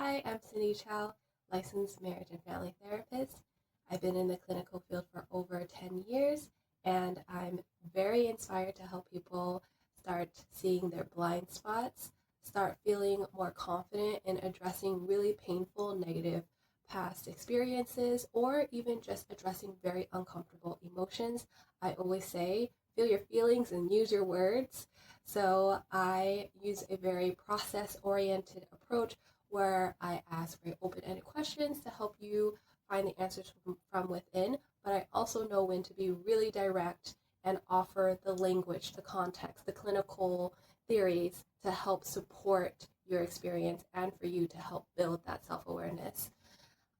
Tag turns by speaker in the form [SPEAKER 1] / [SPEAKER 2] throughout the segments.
[SPEAKER 1] I am Cindy Chow, licensed marriage and family therapist. I've been in the clinical field for over 10 years, and I'm very inspired to help people start seeing their blind spots, start feeling more confident in addressing really painful, negative past experiences, or even just addressing very uncomfortable emotions. I always say, feel your feelings and use your words. So I use a very process-oriented approach where I ask very open-ended questions to help you find the answers from within, but I also know when to be really direct and offer the language, the context, the clinical theories to help support your experience and for you to help build that self-awareness.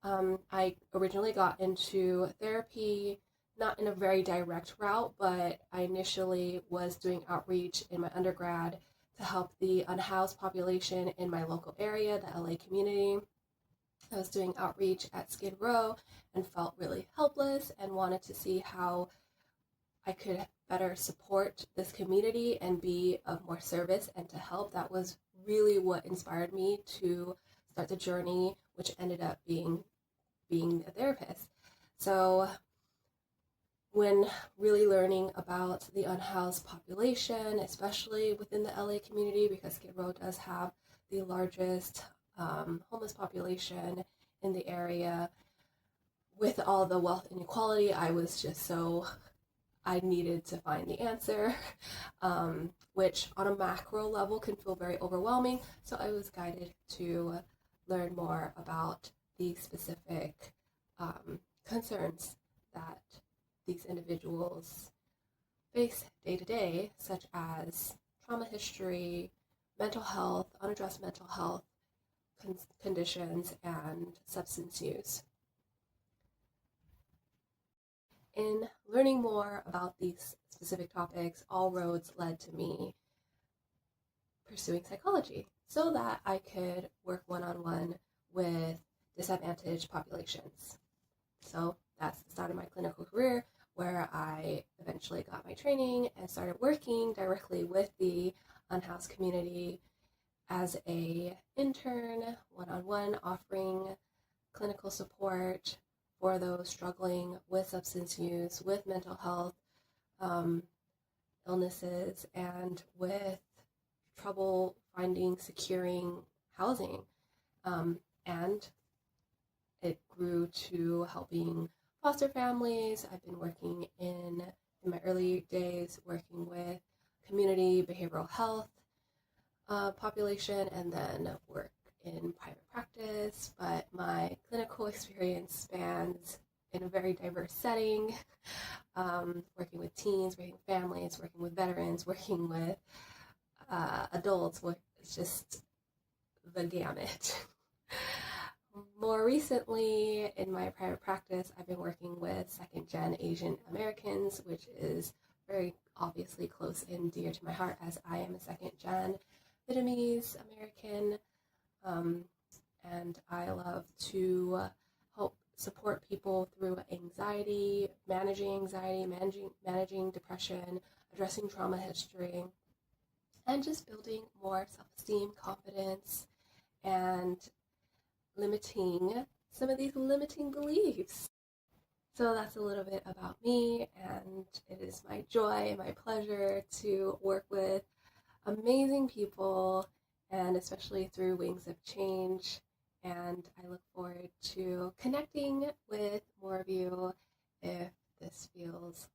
[SPEAKER 1] I originally got into therapy not in a very direct route, but I initially was doing outreach in my undergrad to help the unhoused population in my local area, the LA community. I was doing outreach at Skid Row and felt really helpless and wanted to see how I could better support this community and be of more service and to help. That was really what inspired me to start the journey, which ended up being a therapist. So when really learning about the unhoused population, especially within the LA community, because Skid Row does have the largest homeless population in the area, with all the wealth inequality, I needed to find the answer, which on a macro level can feel very overwhelming. So I was guided to learn more about the specific concerns that these individuals face day to day, such as trauma history, mental health, unaddressed mental health conditions, and substance use. In learning more about these specific topics, all roads led to me pursuing psychology so that I could work one-on-one with disadvantaged populations. So that's the start of my clinical career, where I eventually got my training and started working directly with the unhoused community as an intern, one-on-one, offering clinical support for those struggling with substance use, with mental health illnesses, and with trouble securing housing. And it grew to helping foster families. I've been working in my early days, working with community behavioral health population, and then work in private practice. But my clinical experience spans in a very diverse setting, working with teens, working with families, working with veterans, working with adults. It's just the gamut. More recently, in my private practice, I've been working with second-gen Asian Americans, which is very obviously close and dear to my heart, as I am a second-gen Vietnamese American, and I love to help support people through managing depression, addressing trauma history, and just building more self-esteem, confidence, and limiting some of these limiting beliefs. So that's a little bit about me, and it is my joy and my pleasure to work with amazing people, and especially through Wings of Change. And I look forward to connecting with more of you if this feels